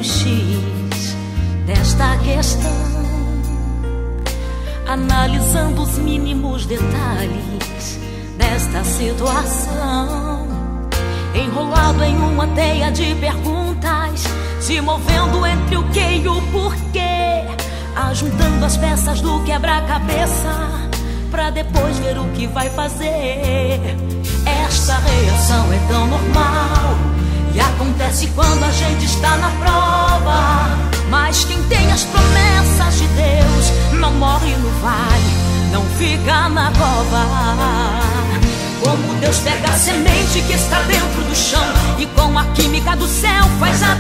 o X desta questão, analisando os mínimos detalhes desta situação, enrolado em uma teia de perguntas, se movendo entre o que e o porquê, ajuntando as peças do quebra-cabeça pra depois ver o que vai fazer. Esta reação é tão normal e acontece quando a gente está na prova. Mas quem tem as promessas de Deus não morre no vale, não fica na cova. Como Deus pega a semente que está dentro do chão e com a química do céu faz a